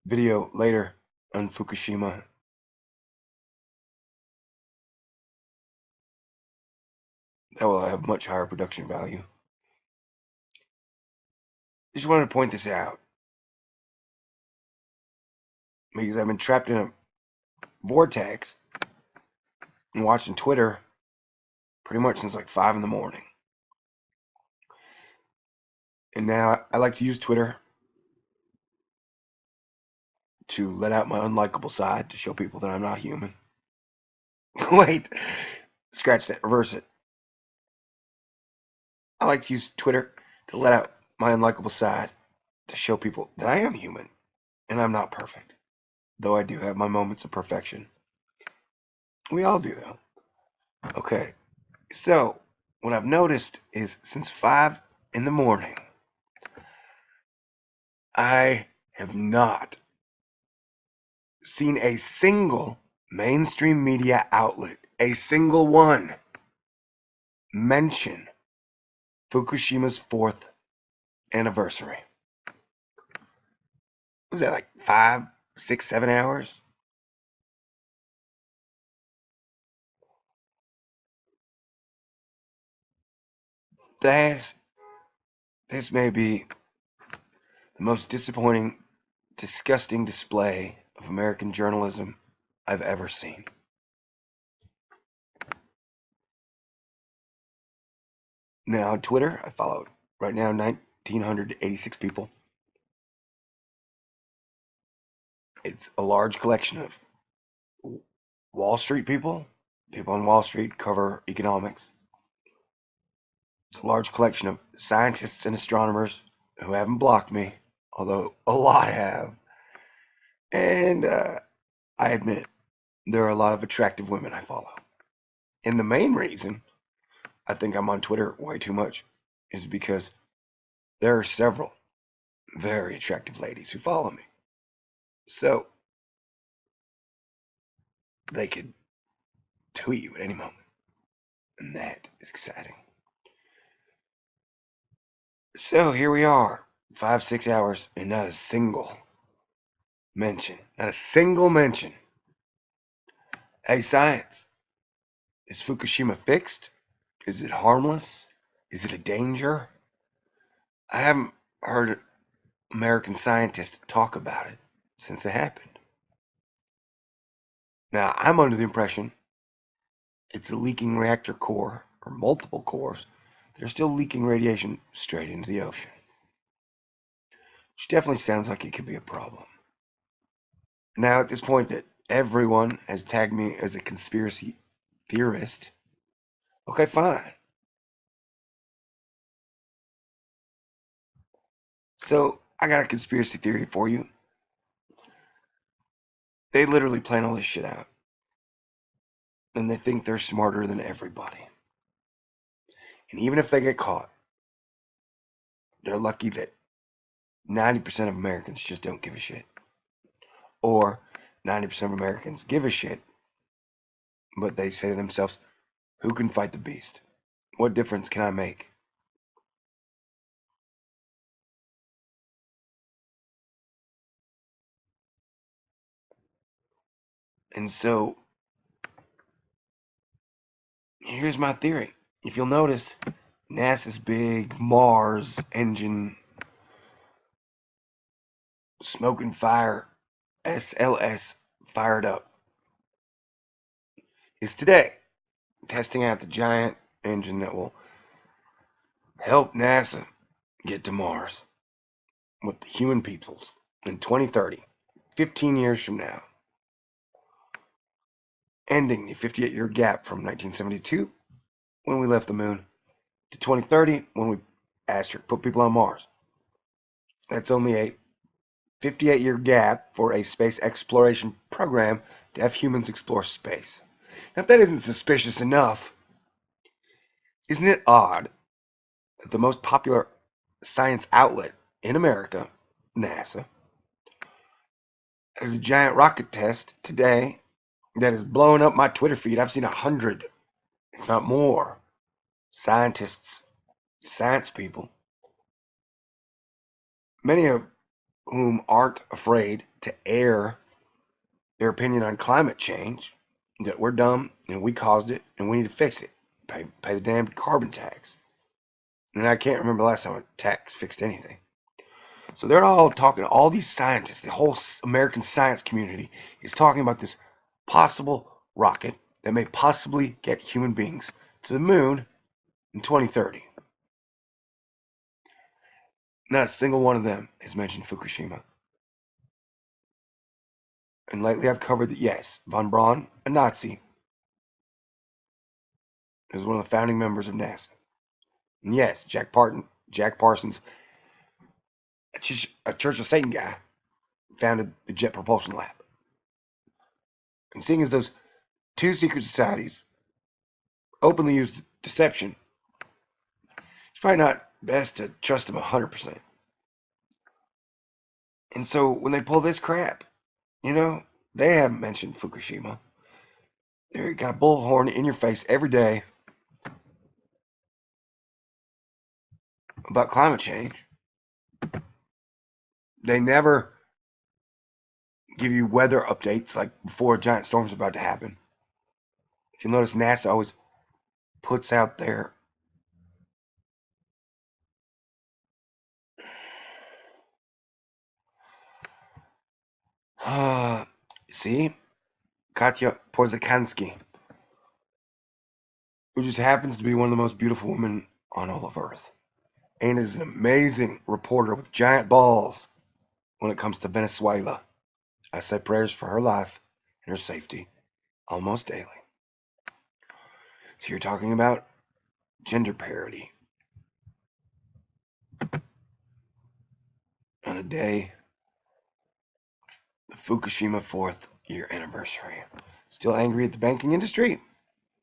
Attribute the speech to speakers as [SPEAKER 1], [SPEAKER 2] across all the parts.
[SPEAKER 1] video later on Fukushima. That will have much higher production value. Just wanted to point this out because I've been trapped in a vortex and watching Twitter pretty much since like 5 in the morning. And now I like to use Twitter to let out my unlikable side to show people that I'm not human. Wait, scratch that, reverse it. I like to use Twitter to let out my unlikable side to show people that I am human and I'm not perfect, though I do have my moments of perfection. We all do, though. Okay, so what I've noticed is since 5 in the morning, I have not seen a single mainstream media outlet, a single one, mention Fukushima's 4th anniversary. Was that like 5, 6, 7 hours? This may be the most disappointing, disgusting display of American journalism I've ever seen. Now, on Twitter, I follow right now 1,986 people. It's a large collection of Wall Street people. People on Wall Street cover economics. It's a large collection of scientists and astronomers who haven't blocked me, although a lot have. And I admit, there are a lot of attractive women I follow. And the main reason I think I'm on Twitter way too much is because there are several very attractive ladies who follow me. So they could tweet you at any moment. And that is exciting. So here we are, 5, 6 hours, and not a single mention. Not a single mention. Hey, science, is Fukushima fixed? Is it harmless? Is it a danger? I haven't heard American scientists talk about it since it happened. Now, I'm under the impression it's a leaking reactor core, or multiple cores, that are still leaking radiation straight into the ocean. Which definitely sounds like it could be a problem. Now, at this point that everyone has tagged me as a conspiracy theorist, okay, fine. So, I got a conspiracy theory for you. They literally plan all this shit out. And they think they're smarter than everybody. And even if they get caught, they're lucky that 90% of Americans just don't give a shit. Or 90% of Americans give a shit, but they say to themselves, who can fight the beast? What difference can I make? And so, here's my theory. If you'll notice, NASA's big Mars engine smoke and fire SLS fired up is today testing out the giant engine that will help NASA get to Mars with the human peoples in 2030, 15 years from now, ending the 58-year gap from 1972 when we left the moon to 2030 when we put people on Mars. That's only a 58-year gap for a space exploration program to have humans explore space. Now, if that isn't suspicious enough, isn't it odd that the most popular science outlet in America, NASA, has a giant rocket test today that is blowing up my Twitter feed? I've seen 100, if not more, scientists, science people, many of whom aren't afraid to air their opinion on climate change, that we're dumb and we caused it and we need to fix it. Pay the damn carbon tax. And I can't remember the last time a tax fixed anything. So they're all talking, all these scientists, the whole American science community is talking about this possible rocket that may possibly get human beings to the moon in 2030. Not a single one of them has mentioned Fukushima. And lately I've covered that, yes, von Braun, a Nazi, is one of the founding members of NASA. And yes, Jack Parsons, a Church of Satan guy, founded the Jet Propulsion Lab. And seeing as those two secret societies openly use deception, it's probably not best to trust them 100%. And so when they pull this crap, they haven't mentioned Fukushima. They got a bullhorn in your face every day about climate change. They never give you weather updates like before a giant storm's about to happen. If you notice, NASA always puts out their see, Katya Porzakansky, who just happens to be one of the most beautiful women on all of Earth, and is an amazing reporter with giant balls when it comes to Venezuela. I say prayers for her life and her safety almost daily. So you're talking about gender parity on the day the Fukushima 4th year anniversary. Still angry at the banking industry?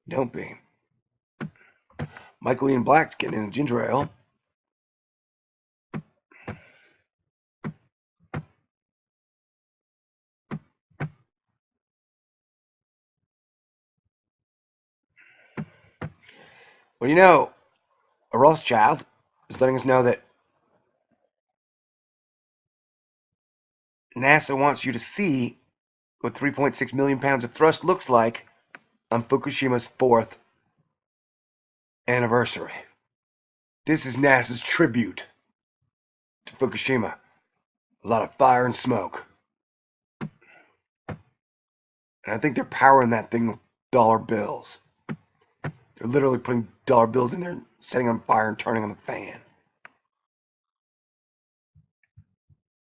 [SPEAKER 1] Don't be. Michael Ian Black's getting into ginger ale. Well, a Rothschild is letting us know that NASA wants you to see what 3.6 million pounds of thrust looks like on Fukushima's 4th anniversary. This is NASA's tribute to Fukushima. A lot of fire and smoke. And I think they're powering that thing with dollar bills. They're literally putting dollar bills in there, setting on fire and turning on the fan.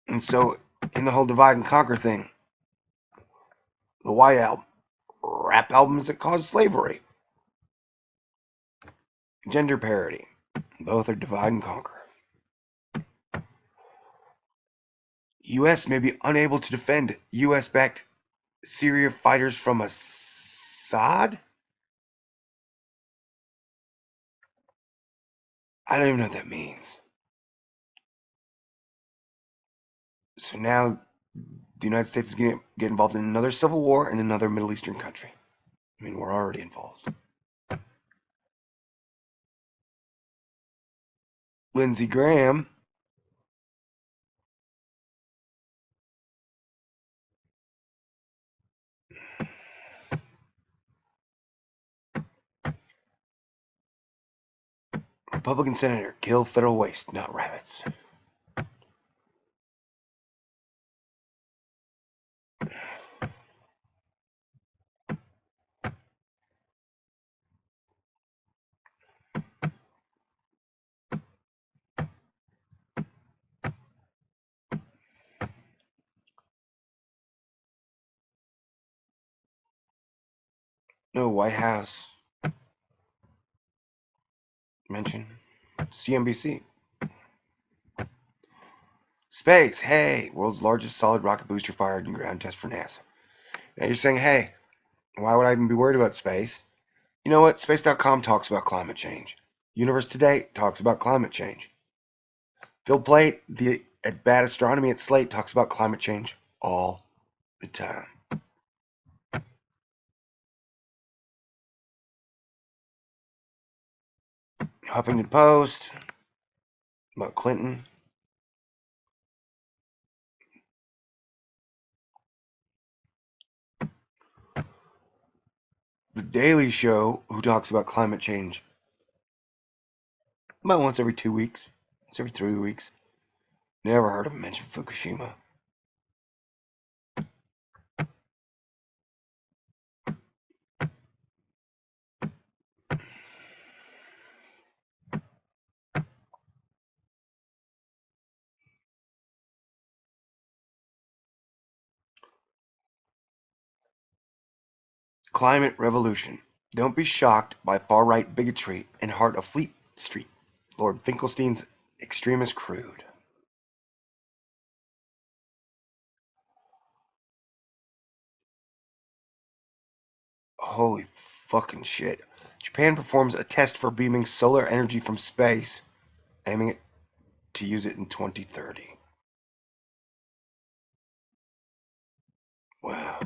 [SPEAKER 1] And so, in the whole divide and conquer thing, the White Album, rap albums that caused slavery, gender parity, both are divide and conquer. U.S. may be unable to defend U.S.-backed Syria fighters from Assad? I don't even know what that means. So now the United States is going to get involved in another civil war in another Middle Eastern country. I mean, we're already involved. Lindsey Graham Republican senator, kill federal waste, not rabbits. No White House mention. CNBC. Space. Hey, world's largest solid rocket booster fired in ground test for NASA. Now you're saying, hey, why would I even be worried about space? You know what? Space.com talks about climate change. Universe Today talks about climate change. Phil Plait, at Bad Astronomy at Slate, talks about climate change all the time. Huffington Post about Clinton. The Daily Show, who talks about climate change about once every 2 weeks, once every 3 weeks. Never heard him mention Fukushima. Climate revolution. Don't be shocked by far-right bigotry in heart of Fleet Street. Lord Finkelstein's extremist crude. Holy fucking shit. Japan performs a test for beaming solar energy from space, aiming it to use it in 2030. Wow.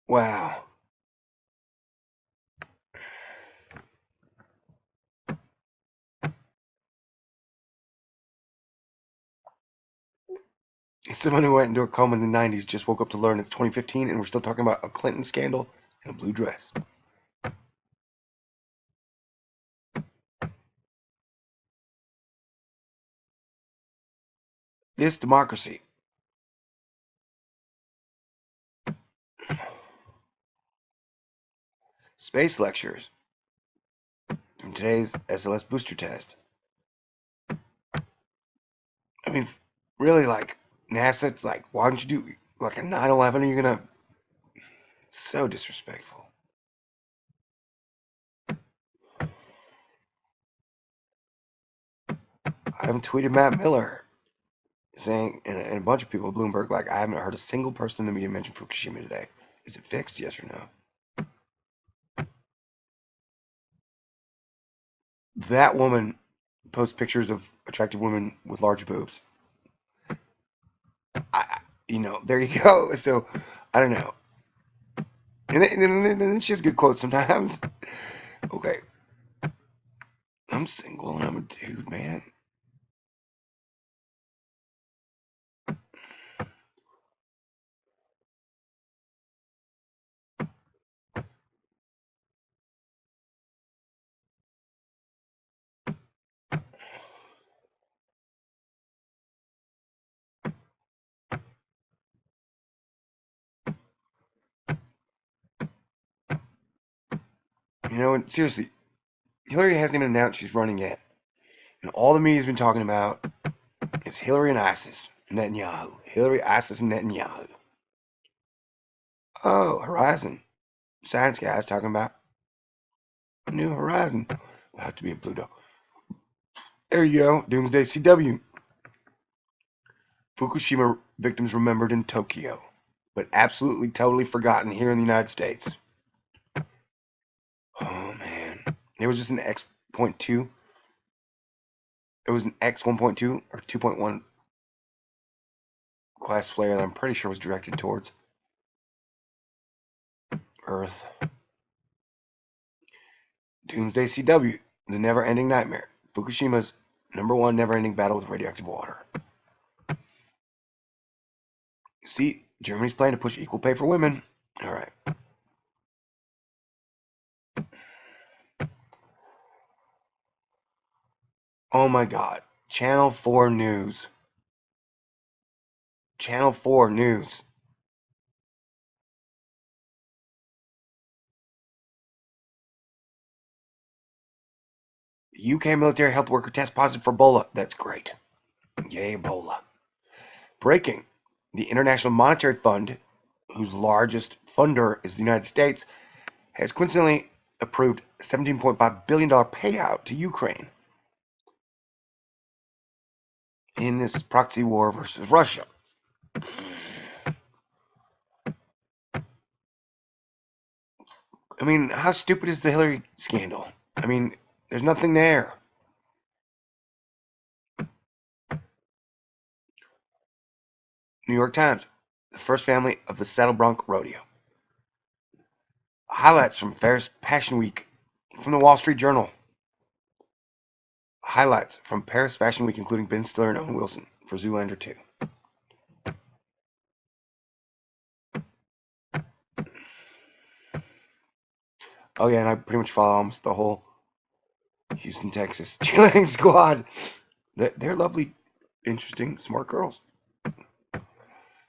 [SPEAKER 1] Wow. Someone who went into a coma in the 90s just woke up to learn it's 2015 and we're still talking about a Clinton scandal and a blue dress. This democracy. Space lectures from today's SLS booster test. I mean, really, like, NASA, it's like, why don't you do, like, a 9/11? Are you gonna... So disrespectful. I haven't tweeted Matt Miller saying, and a bunch of people at Bloomberg, like, I haven't heard a single person in the media mention Fukushima today. Is it fixed? Yes or no? That woman posts pictures of attractive women with large boobs. There you go. So, I don't know. And then she has good quotes sometimes. Okay. I'm single and I'm a dude, man. And seriously, Hillary hasn't even announced she's running yet. And all the media's been talking about is Hillary and ISIS, Netanyahu. Hillary, ISIS, and Netanyahu. Oh, Horizon. Science guys talking about New Horizon. Will have to be a Pluto. There you go. Doomsday CW. Fukushima victims remembered in Tokyo, but absolutely totally forgotten here in the United States. Oh, man. There was just an X.2. It was an X 1.2 or 2.1 class flare that I'm pretty sure was directed towards Earth. Doomsday CW, the never-ending nightmare. Fukushima's #1 never-ending battle with radioactive water. See, Germany's plan to push equal pay for women. All right. Oh my God. Channel 4 News. Channel 4 News. The UK military health worker tests positive for Ebola. That's great. Yay, Ebola. Breaking. The International Monetary Fund, whose largest funder is the United States, has coincidentally approved a $17.5 billion payout to Ukraine in this proxy war versus Russia. I mean, how stupid is the Hillary scandal? I mean, there's nothing there. New York Times, the first family of the Saddle Bronc Rodeo. Highlights from Paris Fashion Week from the Wall Street Journal. Highlights from Paris Fashion Week, including Ben Stiller and Owen Wilson for Zoolander 2. Oh yeah, and I pretty much follow almost the whole Houston, Texas cheerleading squad. They're lovely, interesting, smart girls.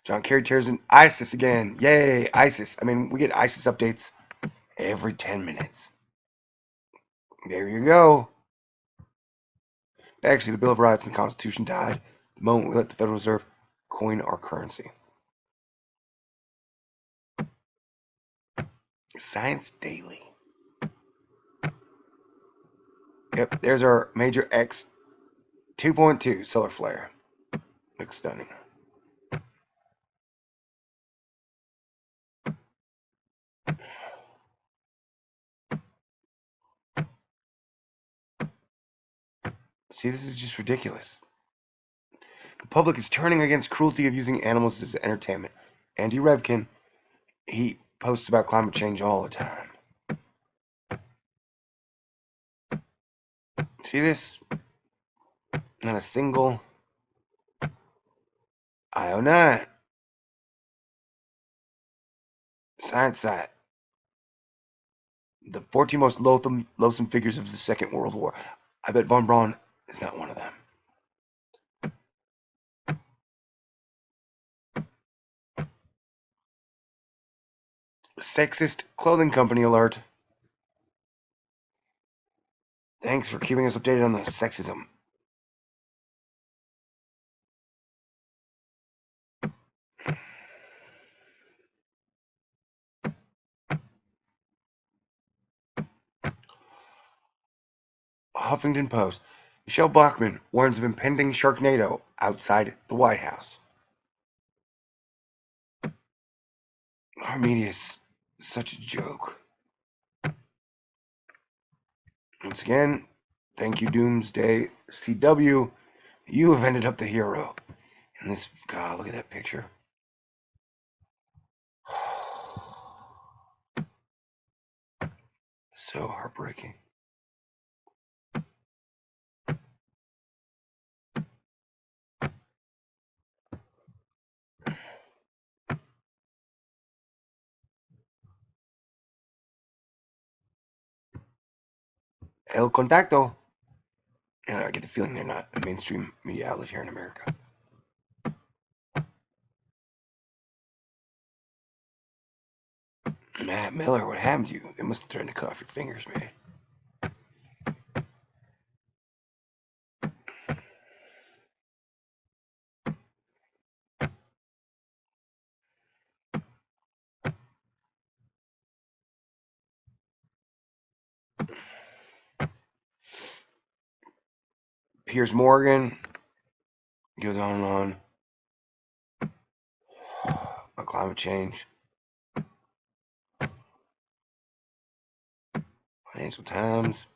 [SPEAKER 1] John Kerry tears in ISIS again. Yay, ISIS. I mean, we get ISIS updates every 10 minutes. There you go. Actually, the Bill of Rights and the Constitution died the moment we let the Federal Reserve coin our currency. Science Daily. Yep, there's our Major X 2.2 solar flare. Looks stunning. See, this is just ridiculous. The public is turning against cruelty of using animals as entertainment. Andy Revkin, he posts about climate change all the time. See this? Not a single IO9 science site. The 14 most loathsome figures of the Second World War. I bet von Braun is not one of them. Sexist clothing company alert. Thanks for keeping us updated on the sexism. Huffington Post. Michelle Bachmann warns of impending Sharknado outside the White House. Our media is such a joke. Once again, thank you, Doomsday CW. You have ended up the hero. And this, God, look at that picture. So heartbreaking. El Contacto. And I get the feeling they're not a mainstream media outlet here in America. Matt Miller, what happened to you? They must have threatened to cut off your fingers, man. Piers Morgan goes on and on about climate change. Financial Times.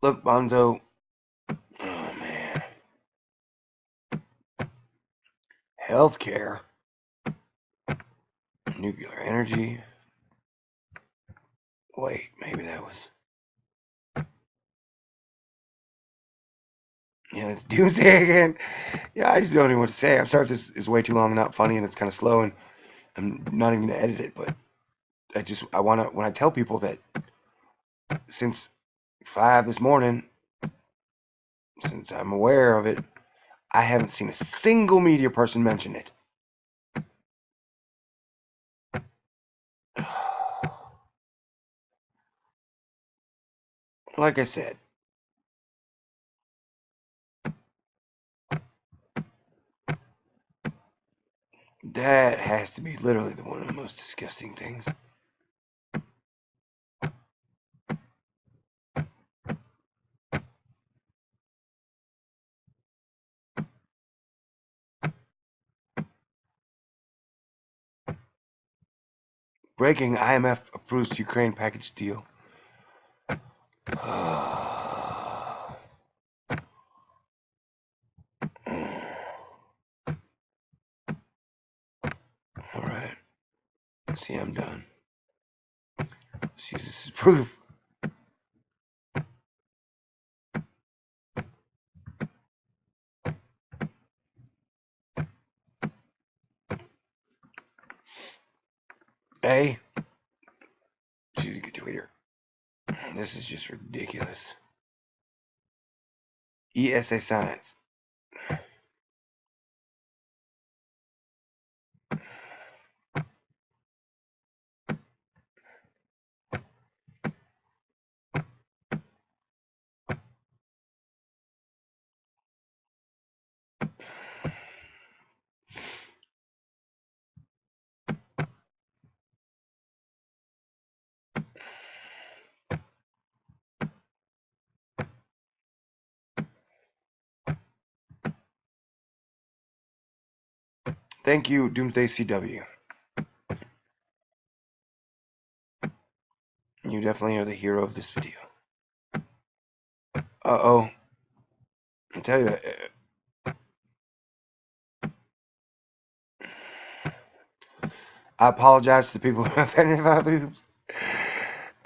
[SPEAKER 1] Look, Bonzo. Oh, man. Healthcare. Nuclear energy. Wait, maybe that was... Yeah, it's Doomsday again. Yeah, I just don't know what to say. I'm sorry if this is way too long and not funny and it's kind of slow and I'm not even going to edit it, but I want to, when I tell people that since 5 this morning, since I'm aware of it, I haven't seen a single media person mention it. Like I said, that has to be literally one of the most disgusting things. Breaking: IMF approves Ukraine package deal. All right. See, I'm done. Let's use this as proof. A. She's a good tweeter. This is just ridiculous. ESA Science. Thank you, Doomsday CW. You definitely are the hero of this video. Uh-oh. I tell you that. I apologize to the people who are offended by boobs.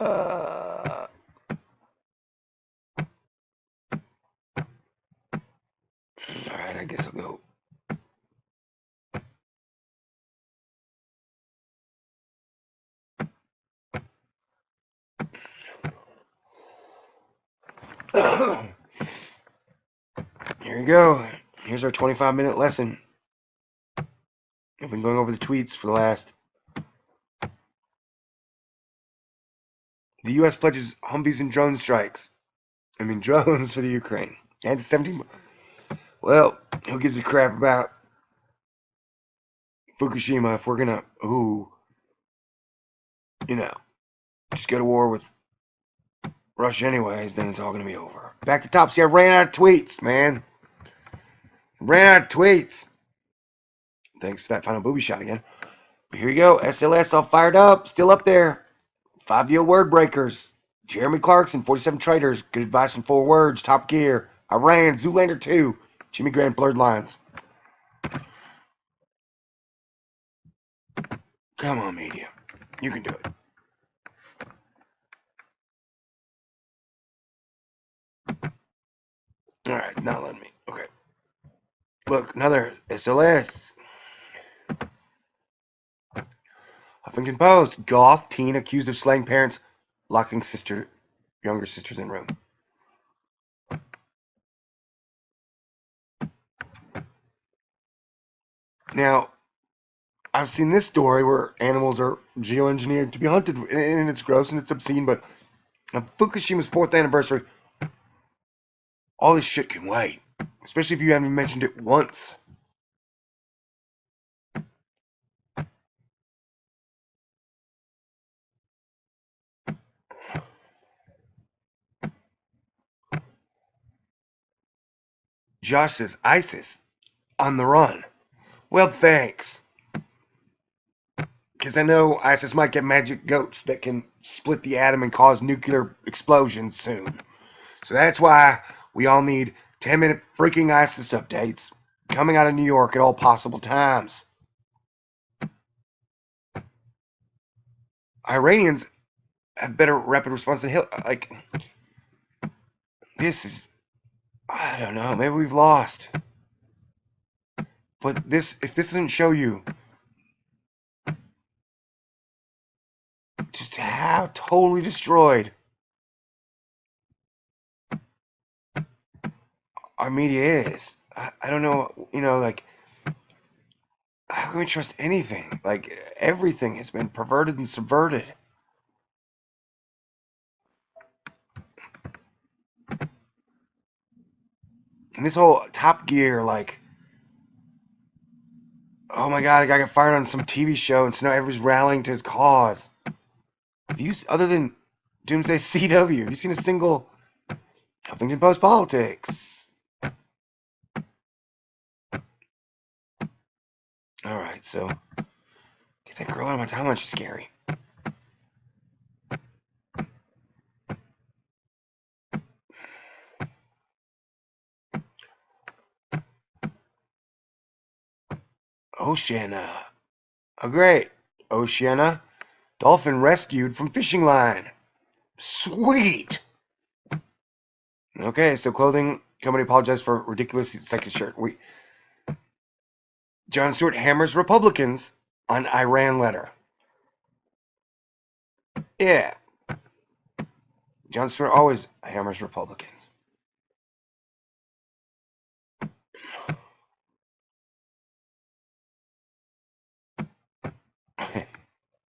[SPEAKER 1] Alright, I guess I'll go. Here you go. Here's our 25-minute lesson. I've been going over the tweets for the last. The U.S. pledges Humvees and drone strikes. I mean, drones for the Ukraine. And 17. Well, who gives a crap about Fukushima if we're gonna, just go to war with Russia anyways, then it's all gonna be over. Back to top. See, I ran out of tweets, man. Ran out of tweets. Thanks for that final booby shot again. But here you go. SLS all fired up. Still up there. 5-deal word breakers. Jeremy Clarkson, 47 traders. Good advice in 4 words. Top Gear. Iran. Zoolander 2. Jimmy Grant, blurred lines. Come on, media. You can do it. Alright, it's not letting me. Okay. Look, another SLS. Huffington Post. Goth teen accused of slaying parents, locking younger sisters in room. Now, I've seen this story where animals are geoengineered to be hunted, and it's gross and it's obscene, but on Fukushima's 4th anniversary, all this shit can wait, especially if you haven't mentioned it once. Josh says, ISIS on the run. Well, thanks. Because I know ISIS might get magic goats that can split the atom and cause nuclear explosions soon. So that's why we all need 10-minute freaking ISIS updates coming out of New York at all possible times. Iranians have better rapid response than this is, I don't know, maybe we've lost. But if this doesn't show you just how totally destroyed our media is, I don't know, how can we trust anything? Everything has been perverted and subverted. And this whole Top Gear, oh my god, a guy got fired on some TV show, and so now everybody's rallying to his cause. Other than Doomsday CW, have you seen a single Huffington Post politics? Alright, so get that girl out of my timeline, she's scary. Oceana. Oh, great. Oceana. Dolphin rescued from fishing line. Sweet. Okay, so clothing company apologized for ridiculous second shirt. Jon Stewart hammers Republicans on Iran letter. Yeah. Jon Stewart always hammers Republicans.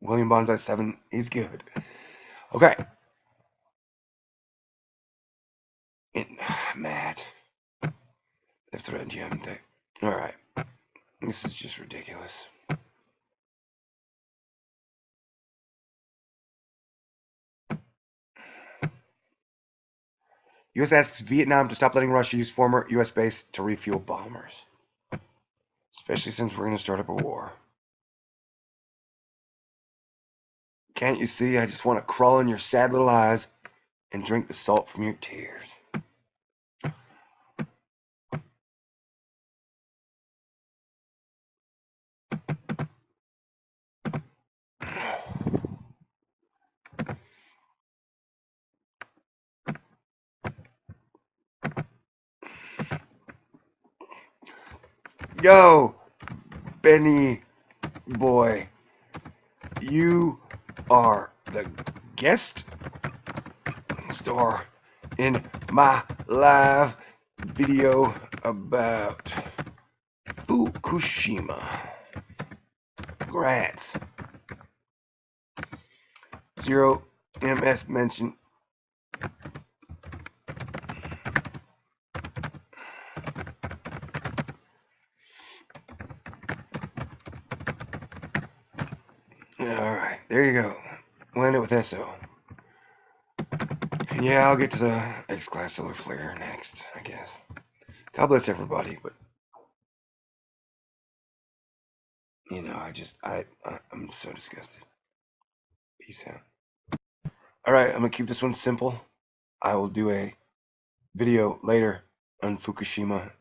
[SPEAKER 1] William Bonsai 7, he's good. Okay. Matt. The thread you haven't taken. Alright. This is just ridiculous. U.S. asks Vietnam to stop letting Russia use former U.S. base to refuel bombers. Especially since we're going to start up a war. Can't you see? I just want to crawl in your sad little eyes and drink the salt from your tears. Yo, Benny boy, you are the guest star in my live video about Fukushima. Congrats. Zero MS mention. Alright, there you go. We'll end it with SO. And yeah, I'll get to the X-Class Solar Flare next, I guess. God bless everybody, but you know, I'm so disgusted. Peace out. Alright, I'm gonna keep this one simple. I will do a video later on Fukushima.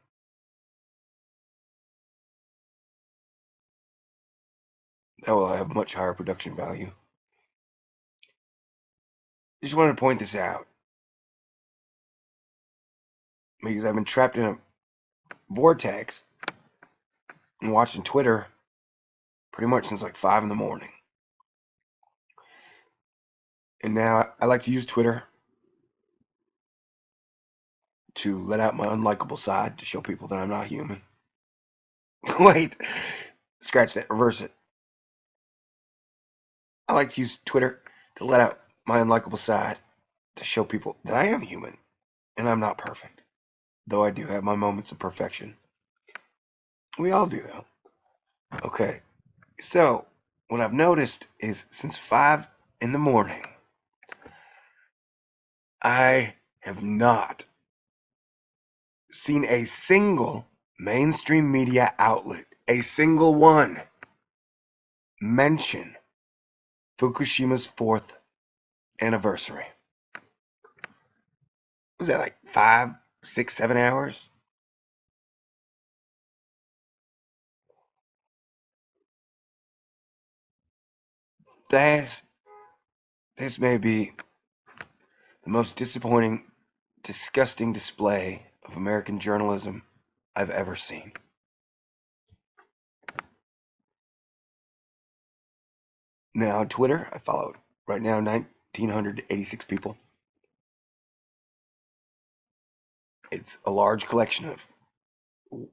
[SPEAKER 1] That will have much higher production value. Just wanted to point this out because I've been trapped in a vortex and watching Twitter pretty much since like 5 in the morning. And now I like to use Twitter to let out my unlikable side to show people that I'm not human. Wait, scratch that, reverse it. I like to use Twitter to let out my unlikable side to show people that I am human and I'm not perfect, though I do have my moments of perfection. We all do, though. Okay, so what I've noticed is since 5 in the morning, I have not seen a single mainstream media outlet, a single one, mention Fukushima's 4th anniversary. Was that like 5, 6, 7 hours? This may be the most disappointing, disgusting display of American journalism I've ever seen. Now on Twitter, I follow right now 1,986 people. It's a large collection of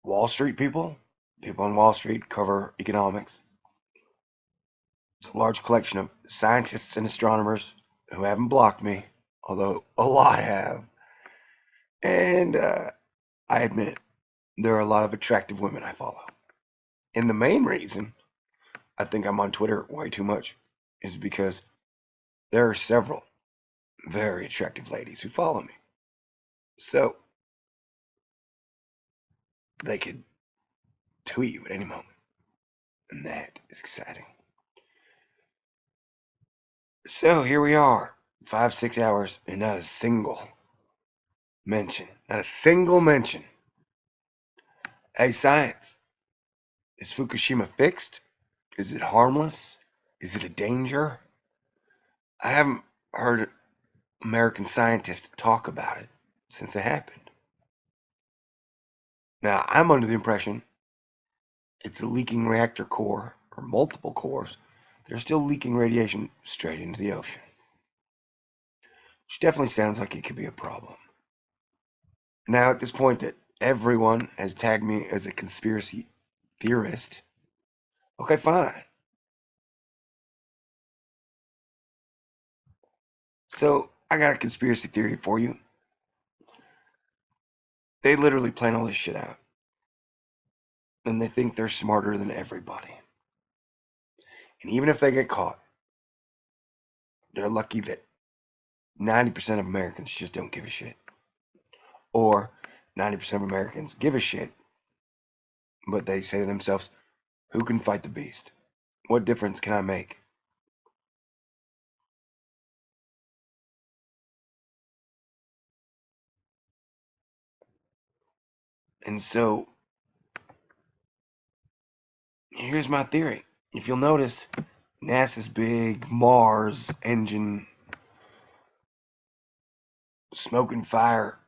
[SPEAKER 1] Wall Street people. People on Wall Street cover economics. It's a large collection of scientists and astronomers who haven't blocked me, although a lot have. And I admit, there are a lot of attractive women I follow. And the main reason I think I'm on Twitter way too much is because there are several very attractive ladies who follow me. So they could tweet you at any moment. And that is exciting. So here we are, 5, 6 hours, and not a single mention. Not a single mention. Hey, science. Is Fukushima fixed? Is it harmless? Is it a danger? I haven't heard American scientists talk about it since it happened. Now, I'm under the impression it's a leaking reactor core, or multiple cores. They're still leaking radiation straight into the ocean, which definitely sounds like it could be a problem. Now, at this point that everyone has tagged me as a conspiracy theorist, okay, fine. So, I got a conspiracy theory for you. They literally plan all this shit out, and they think they're smarter than everybody. And even if they get caught, they're lucky that 90% of Americans just don't give a shit. Or 90% of Americans give a shit, but they say to themselves, who can fight the beast? What difference can I make? And so, here's my theory. If you'll notice, NASA's big Mars engine smoke and fire